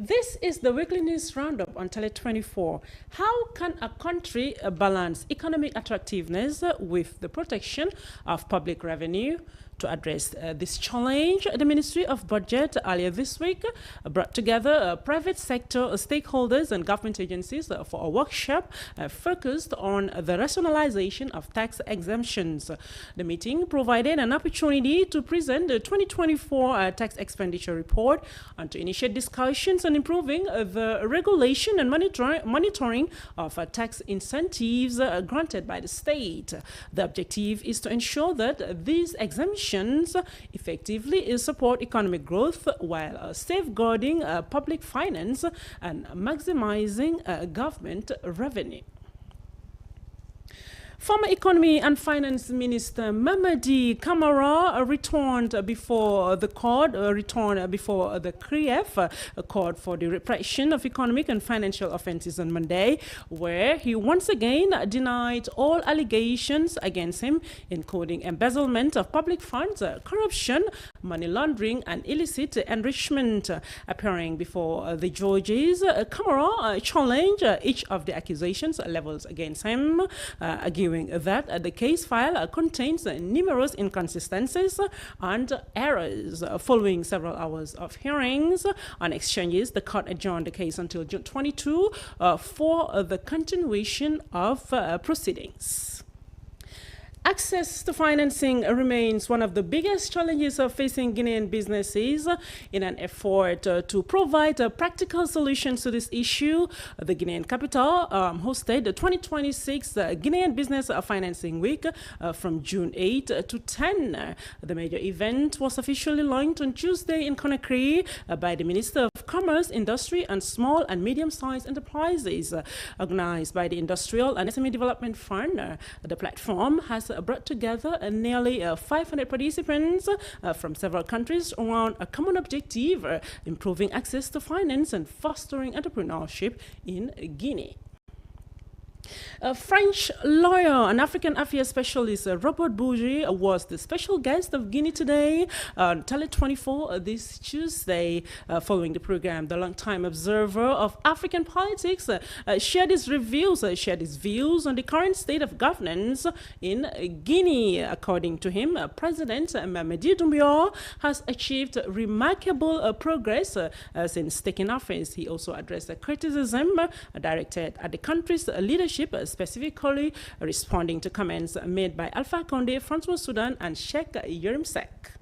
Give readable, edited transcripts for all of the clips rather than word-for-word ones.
This is the weekly news roundup on Tele 24. How can a country balance economic attractiveness with the protection of public revenue? To address this challenge, the Ministry of Budget earlier this week brought together private sector stakeholders and government agencies for a workshop focused on the rationalization of tax exemptions. The meeting provided an opportunity to present the 2024 tax expenditure report and to initiate discussions on improving the regulation and monitoring of tax incentives granted by the state. The objective is to ensure that these exemptions effectively support economic growth while safeguarding public finance and maximizing government revenue. Former Economy and Finance Minister Mamadi Camara returned before the court, before the CREF, Court for the Repression of Economic and Financial Offences on Monday, where he once again denied all allegations against him, including embezzlement of public funds, corruption, money laundering, and illicit enrichment. Appearing before the judges, Camara challenged each of the accusations levels against him, arguing that the case file contains numerous inconsistencies and errors. Following several hours of hearings and exchanges, the court adjourned the case until June 22 for the continuation of proceedings. Access to financing remains one of the biggest challenges facing Guinean businesses. In an effort to provide practical solutions to this issue, the Guinean capital hosted the 2026 Guinean Business Financing Week from June 8 to 10. The major event was officially launched on Tuesday in Conakry by the Minister of Commerce, Industry and Small and Medium-Sized Enterprises. Organized by the Industrial and SME Development Fund, the platform has brought together nearly 500 participants from several countries around a common objective, improving access to finance and fostering entrepreneurship in Guinea. A French lawyer and African affairs specialist Robert Bougie was the special guest of Guinea Today on Tele 24 this Tuesday. Following the program, the longtime observer of African politics shared his views on the current state of governance in Guinea. According to him, President Mamadi Doumbouya has achieved remarkable progress since taking office. He also addressed a criticism directed at the country's leadership, specifically responding to comments made by Alpha Condé, Francois Sudan, and Sheikh Yerim Sek.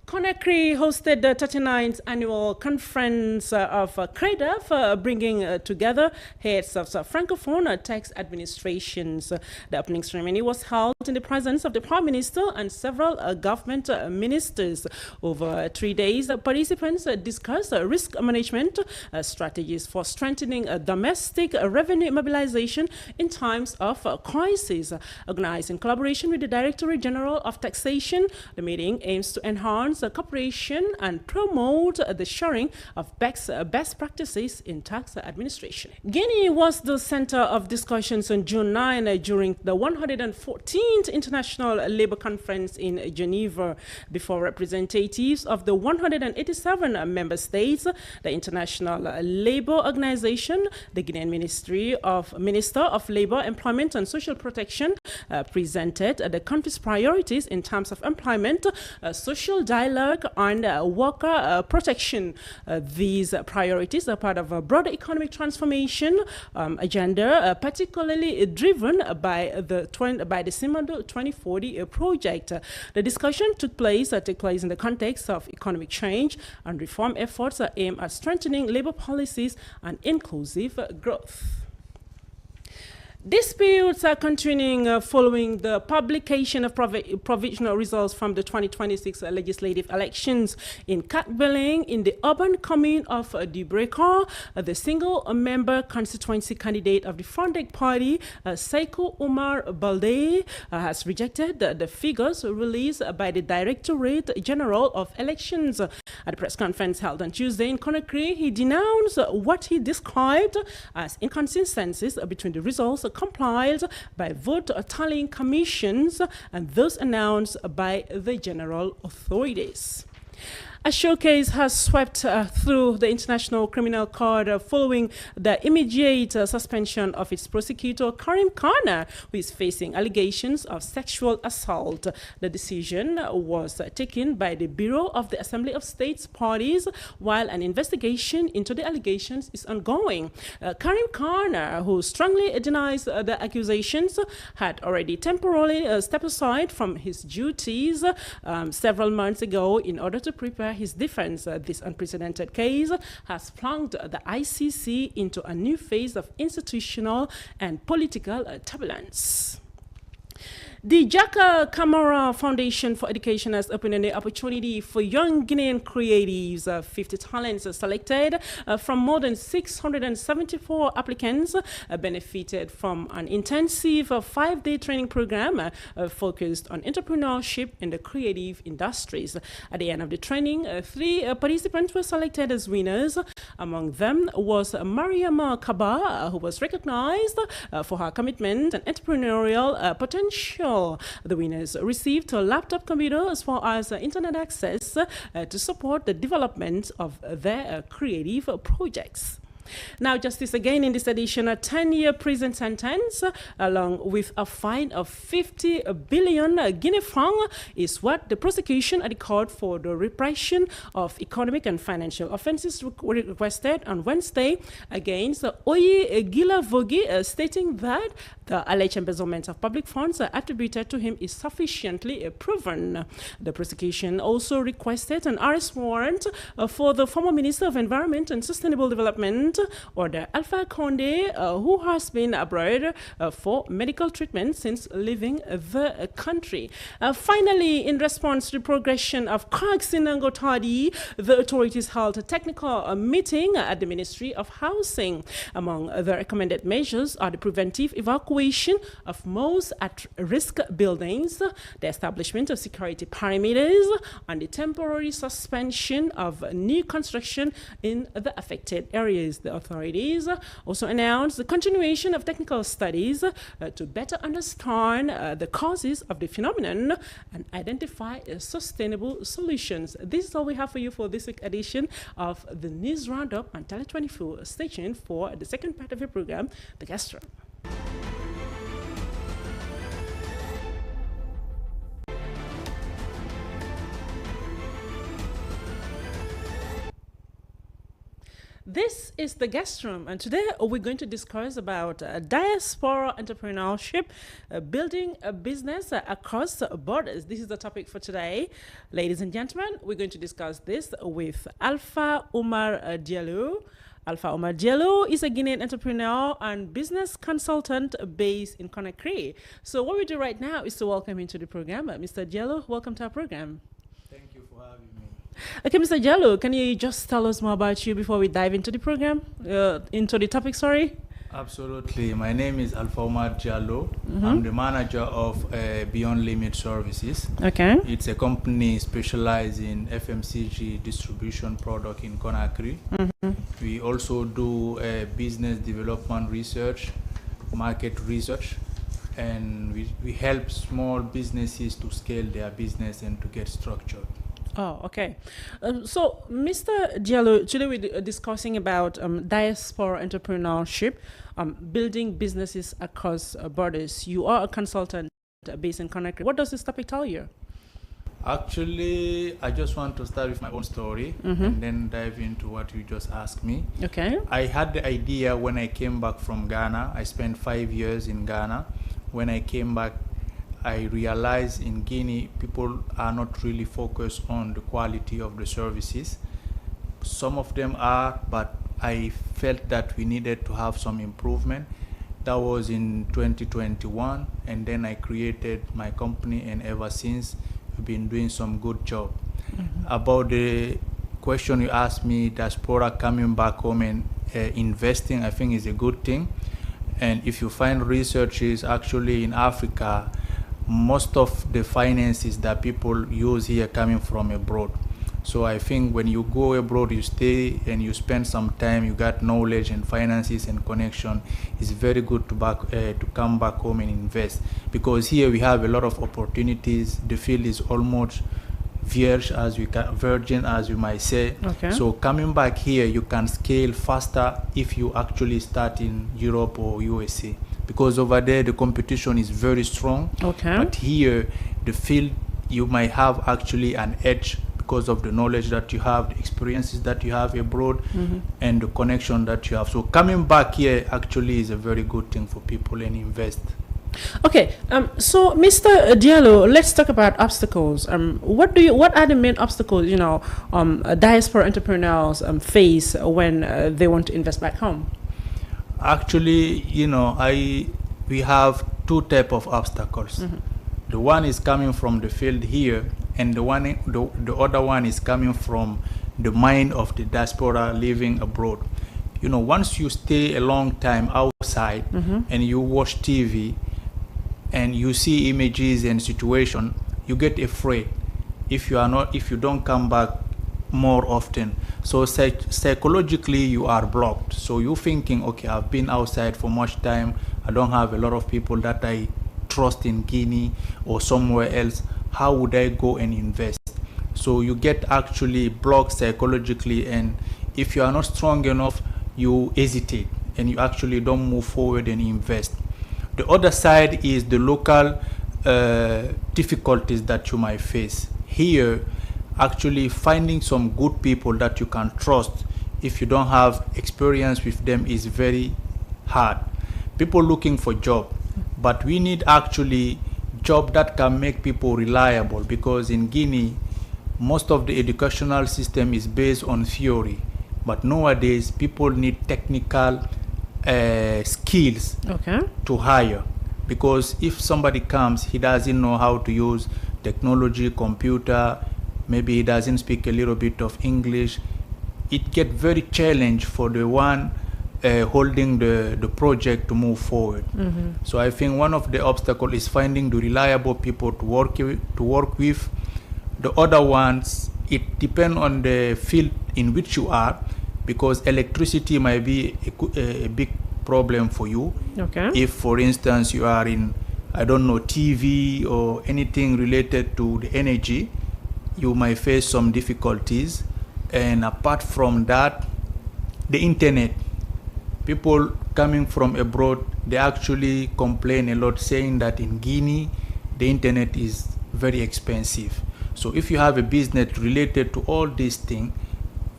Conakry hosted the 39th annual conference of CREDAF, bringing together heads of Francophone tax administrations. The opening ceremony was held in the presence of the Prime Minister and several government ministers. Over 3 days, participants discussed risk management strategies for strengthening domestic revenue mobilization in times of crisis. Organized in collaboration with the Directorate General of Taxation, the meeting aims to enhance cooperation and promote the sharing of best practices in tax administration. Guinea was the center of discussions on June 9 during the 114th International Labour Conference in Geneva. Before representatives of the 187 member states, the International Labour Organization, the Guinean Minister of Labour, Employment and Social Protection presented the country's priorities in terms of employment, social dialogue, and worker protection. These priorities are part of a broader economic transformation agenda, particularly driven by the Simando 2040 project. The discussion took place in the context of economic change and reform efforts aimed at strengthening labor policies and inclusive growth. Disputes are continuing following the publication of provisional results from the 2026 legislative elections in Katbeling in the urban commune of Dubreka. The single-member constituency candidate of the Frontex Party, Seiko Umar Balde, has rejected the figures released by the Directorate General of Elections. At the press conference held on Tuesday in Conakry, he denounced what he described as inconsistencies between the results compiled by vote tallying commissions and those announced by the general authorities. A showcase has swept through the International Criminal Court following the immediate suspension of its prosecutor, Karim Khan, who is facing allegations of sexual assault. The decision was taken by the Bureau of the Assembly of States Parties while an investigation into the allegations is ongoing. Karim Khan, who strongly denies the accusations, had already temporarily stepped aside from his duties several months ago in order to prepare his defense. This unprecedented case has plunged the ICC into a new phase of institutional and political turbulence. The Jaka Kamara Foundation for Education has opened an opportunity for young Guinean creatives. 50 talents selected from more than 674 applicants benefited from an intensive 5-day training program focused on entrepreneurship in the creative industries. At the end of the training, 3 participants were selected as winners. Among them was Mariama Kaba, who was recognized for her commitment and entrepreneurial potential. The winners received a laptop computer as well as internet access to support the development of their creative projects. Now, justice again in this edition, a 10-year prison sentence along with a fine of 50 billion Guinea francs is what the prosecution at the Court for the Repression of Economic and Financial Offences requested on Wednesday against Oyi Gilavogi, stating that the alleged embezzlement of public funds attributed to him is sufficiently proven. The prosecution also requested an arrest warrant for the former Minister of Environment and Sustainable Development, Order Alpha Conde, who has been abroad for medical treatment since leaving the country. Finally, in response to the progression of cracks in Angotadi, the authorities held a technical meeting at the Ministry of Housing. Among the recommended measures are the preventive evacuation of most at-risk buildings, the establishment of security perimeters, and the temporary suspension of new construction in the affected areas. The authorities also announced the continuation of technical studies to better understand the causes of the phenomenon and identify sustainable solutions. This is all we have for you for this week's edition of the News Roundup on Tele 24. Stay tuned for the second part of your program, The Guest Room. This is the guest room, and today we're going to discuss about diaspora entrepreneurship, building a business across borders. This is the topic for today. Ladies and gentlemen, we're going to discuss this with Alpha Umar Diallo. Alpha Umar Diallo is a Guinean entrepreneur and business consultant based in Conakry. So what we do right now is to welcome him to the program. Mr. Diallo, welcome to our program. Thank you for having me. Okay, Mr. Diallo, can you just tell us more about you before we dive into the program, into the topic, sorry? Absolutely. My name is Alpha Umar Diallo. I'm the manager of Beyond Limit Services. Okay. It's a company specialized in FMCG distribution product in Conakry. We also do business development research, market research, and we help small businesses to scale their business and to get structured. Oh, okay. So, Mr. Diallo, today we're discussing about diaspora entrepreneurship, building businesses across borders. You are a consultant based in Conakry. What does this topic tell you? Actually, I just want to start with my own story and then dive into what you just asked me. Okay. I had the idea when I came back from Ghana. I spent 5 years in Ghana. When I came back, I realized in Guinea, people are not really focused on the quality of the services. Some of them are, but I felt that we needed to have some improvement. That was in 2021, and then I created my company, and ever since, we've been doing some good job. About the question you asked me, diaspora coming back home and investing, I think is a good thing. And if you find researches actually in Africa, most of the finances that people use here coming from abroad. So I think when you go abroad, you stay and you spend some time, you got knowledge and finances and connection. It's very good to come back home and invest, because here we have a lot of opportunities. The field is almost virgin as you might say. Okay. So coming back here, you can scale faster if you actually start in Europe or USA, because over there the competition is very strong. Okay. But here, the field, you might have actually an edge because of the knowledge that you have, the experiences that you have abroad, and the connection that you have. So coming back here actually is a very good thing for people and invest. Okay, so Mr. Diallo, let's talk about obstacles. What are the main obstacles diaspora entrepreneurs face when they want to invest back home? Actually, we have two type of obstacles. The one is coming from the field here, and the other one is coming from the mind of the diaspora living abroad. Once you stay a long time outside and you watch TV and you see images and situation, you get afraid if you don't come back more often. So psychologically you are blocked. So you're thinking, okay, I've been outside for much time, I don't have a lot of people that I trust in Guinea or somewhere else. How would I go and invest? So you get actually blocked psychologically, and if you are not strong enough, you hesitate and you actually don't move forward and invest. The other side is the local difficulties that you might face. Here, actually finding some good people that you can trust, if you don't have experience with them, is very hard. People looking for job, but we need actually job that can make people reliable, because in Guinea, most of the educational system is based on theory, but nowadays people need technical skills to hire, because if somebody comes, he doesn't know how to use technology, computer, maybe he doesn't speak a little bit of English, it get very challenging for the one holding the project to move forward. So I think one of the obstacles is finding the reliable people to work with. The other ones, it depends on the field in which you are, because electricity might be a big problem for you. If, for instance, you are in, I don't know, TV or anything related to the energy, you might face some difficulties. And apart from that, the internet. People coming from abroad, they actually complain a lot, saying that in Guinea, the internet is very expensive. So if you have a business related to all these things,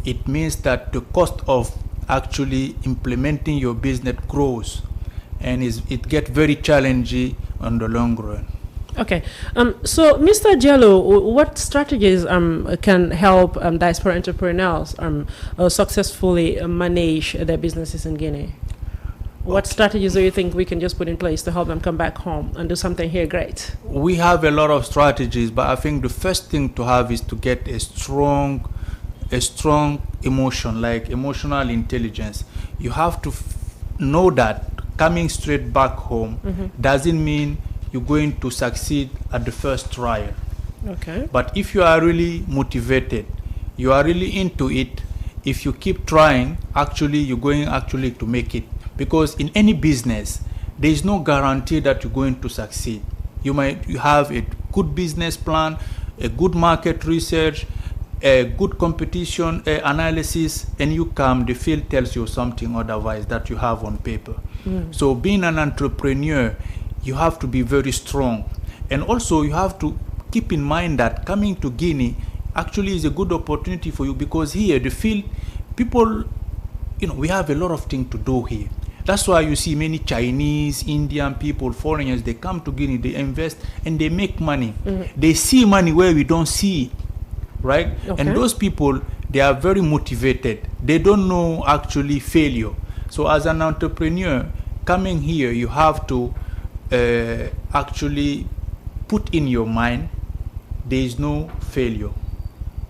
it means that the cost of actually implementing your business grows, and it gets very challenging on the long run. Okay, so Mr. Diallo, what strategies can help diaspora entrepreneurs successfully manage their businesses in Guinea? What strategies do you think we can just put in place to help them come back home and do something here great? We have a lot of strategies, but I think the first thing to have is to get a strong emotion, like emotional intelligence. You have to know that coming straight back home doesn't mean you're going to succeed at the first trial. But if you are really motivated, you are really into it, if you keep trying, actually you're going actually to make it. Because in any business, there is no guarantee that you're going to succeed. You have a good business plan, a good market research, a good competition analysis, and the field tells you something otherwise that you have on paper. So being an entrepreneur, you have to be very strong. And also you have to keep in mind that coming to Guinea actually is a good opportunity for you, because here the field, people, we have a lot of things to do here. That's why you see many Chinese, Indian people, foreigners, they come to Guinea, they invest and they make money. They see money where we don't see it, right? And those people, they are very motivated. They don't know actually failure. So as an entrepreneur, coming here, you have to actually put in your mind, there is no failure.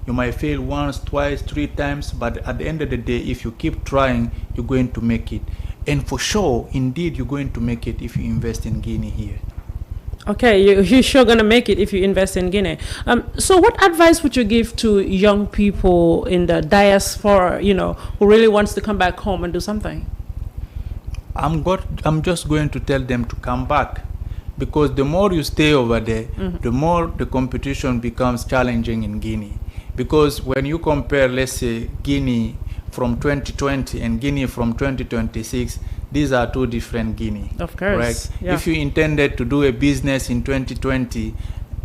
You might fail once, twice, 3 times, but at the end of the day, if you keep trying, you're going to make it. And for sure, indeed, you're going to make it if you invest in Guinea here. Okay, you're sure going to make it if you invest in Guinea. So what advice would you give to young people in the diaspora, who really wants to come back home and do something? I'm just going to tell them to come back, because the more you stay over there, the more the competition becomes challenging in Guinea. Because when you compare, let's say, Guinea from 2020 and Guinea from 2026, these are two different Guinea. Of course. Right? Yeah. If you intended to do a business in 2020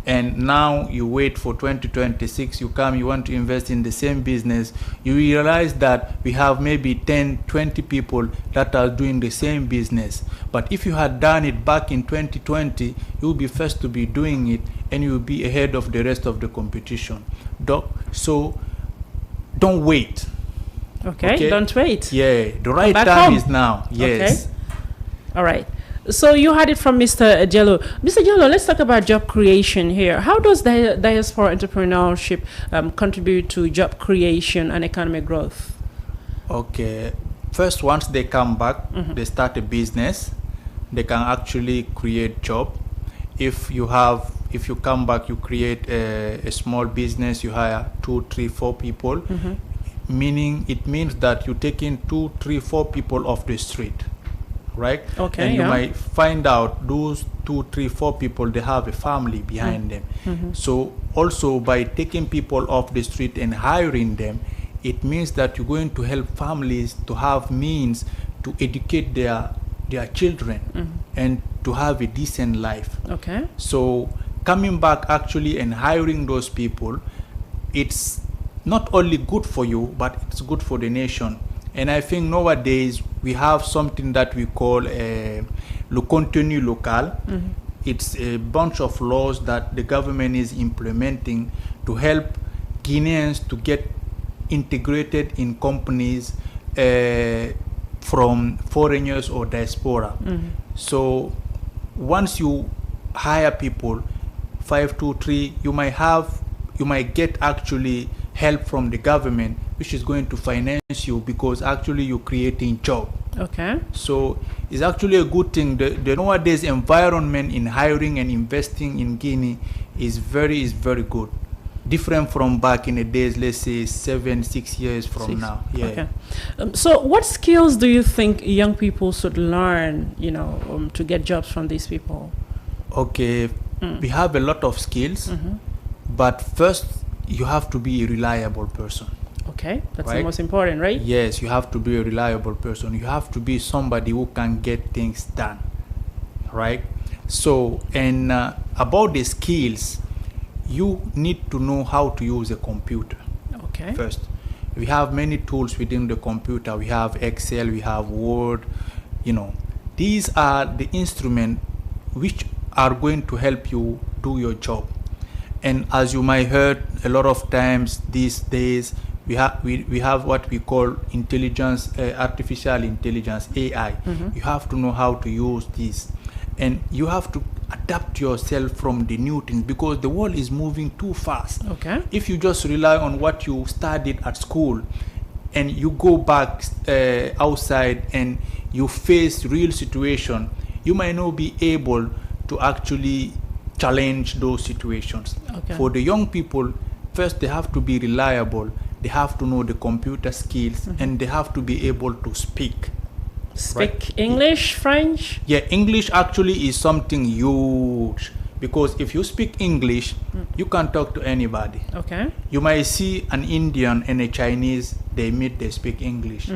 and now you wait for 2026, you come, you want to invest in the same business, you realize that we have maybe 10, 20 people that are doing the same business. But if you had done it back in 2020, you will be first to be doing it and you will be ahead of the rest of the competition. So don't wait. Okay, don't wait. Yeah, the right time home. is now. Yes. Okay. All right. So you had it from Mr. Jello. Mr. Jello, let's talk about job creation here. How does diaspora entrepreneurship contribute to job creation and economic growth? Okay. First, once they come back, they start a business. They can actually create job. If you come back, you create a small business. You hire 2, 3, 4 people. Meaning it means that you're taking 2, 3, 4 people off the street, right? Okay. And you might find out those 2, 3, 4 people, they have a family behind them. So also by taking people off the street and hiring them, it means that you're going to help families to have means to educate their children and to have a decent life. Okay. So coming back actually and hiring those people, it's not only good for you, but it's good for the nation. And I think nowadays we have something that we call le contenu local. It's a bunch of laws that the government is implementing to help Guineans to get integrated in companies from foreigners or diaspora. So once you hire people, 5, 2, 3, you might get actually help from the government, which is going to finance you because actually you're creating job. Okay. So it's actually a good thing. The nowadays environment in hiring and investing in Guinea is very good. Different from back in the days, let's say 7, 6 years from now. Yeah. Okay. So what skills do you think young people should learn, to get jobs from these people? Okay. We have a lot of skills, but first you have to be a reliable person. Okay, that's right? the most important, right? Yes, you have to be a reliable person. You have to be somebody who can get things done, right? So, and about the skills, you need to know how to use a computer. Okay. First, we have many tools within the computer. We have Excel, we have Word. These are the instruments which are going to help you do your job. And as you might heard a lot of times these days, we have what we call artificial intelligence, AI. You have to know how to use this, and you have to adapt yourself from the new things because the world is moving too fast. Okay. If you just rely on what you studied at school and you go back outside and you face real situation, you might not be able to actually challenge those situations. Okay. For the young people, first they have to be reliable, they have to know the computer skills, and they have to be able to speak. Speak English, French? Yeah, English actually is something huge because if you speak English, you can talk to anybody. Okay. You might see an Indian and a Chinese, they meet, they speak English.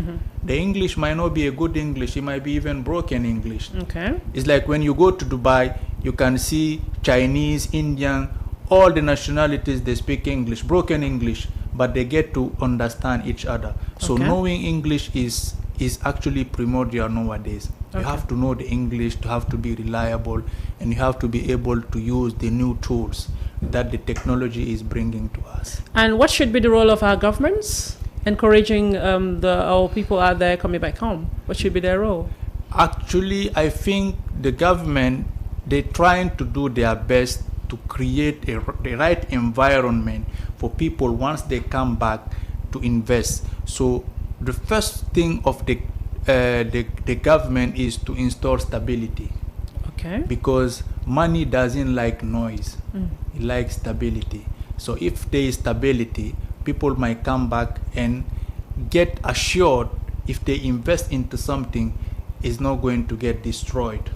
The English might not be a good English, it might be even broken English. Okay. It's like when you go to Dubai, you can see Chinese, Indian, all the nationalities, they speak English, broken English, but they get to understand each other. So knowing English is actually primordial nowadays. You have to know the English, to have to be reliable, and you have to be able to use the new tools that the technology is bringing to us. And what should be the role of our governments? Encouraging our people out there coming back home. What should be their role? Actually, I think the government, they're trying to do their best to create the right environment for people once they come back to invest. So the first thing of the government is to install stability. Okay. Because money doesn't like noise. It likes stability. So if there is stability, people might come back and get assured if they invest into something, it's not going to get destroyed.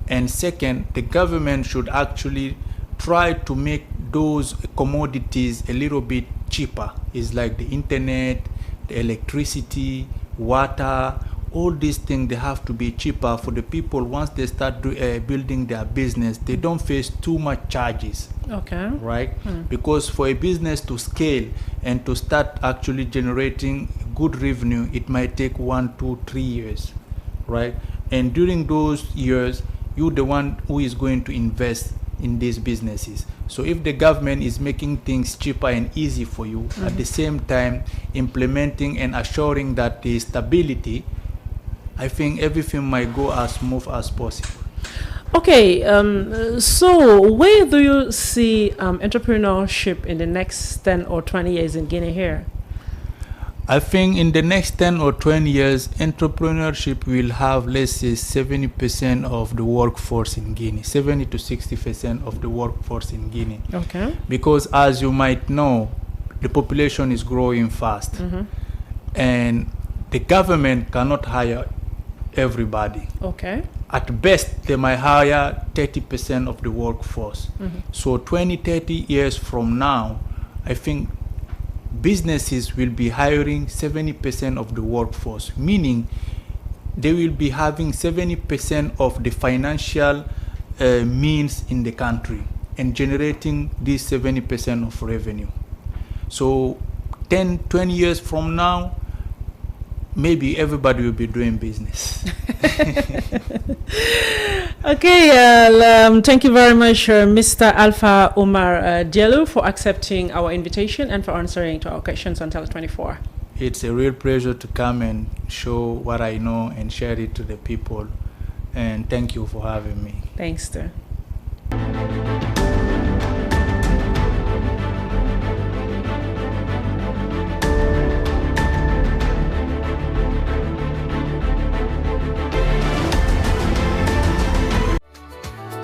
And second, the government should actually try to make those commodities a little bit cheaper. It's like the internet, the electricity, water, all these things, they have to be cheaper for the people. Once they start building their business, they don't face too much charges. Okay. Right? Because for a business to scale and to start actually generating good revenue, it might take 1, 2, 3 years. Right? And during those years, you're the one who is going to invest in these businesses. So if the government is making things cheaper and easy for you, at the same time implementing and assuring that the stability, I think everything might go as smooth as possible. Okay, so where do you see entrepreneurship in the next 10 or 20 years in Guinea here? I think in the next 10 or 20 years, entrepreneurship will have, let's say, 70% of the workforce in Guinea, 70 to 60% of the workforce in Guinea. Okay. Because as you might know, the population is growing fast. And the government cannot hire everybody. Okay. At best, they might hire 30% of the workforce. So 20, 30 years from now, I think businesses will be hiring 70% of the workforce, meaning they will be having 70% of the financial means in the country and generating this 70% of revenue. So 10, 20 years from now, maybe everybody will be doing business. Okay, thank you very much, Mr. Alpha Omar Diallo, for accepting our invitation and for answering to our questions on Tele 24. It's a real pleasure to come and show what I know and share it to the people. And thank you for having me. Thanks, sir.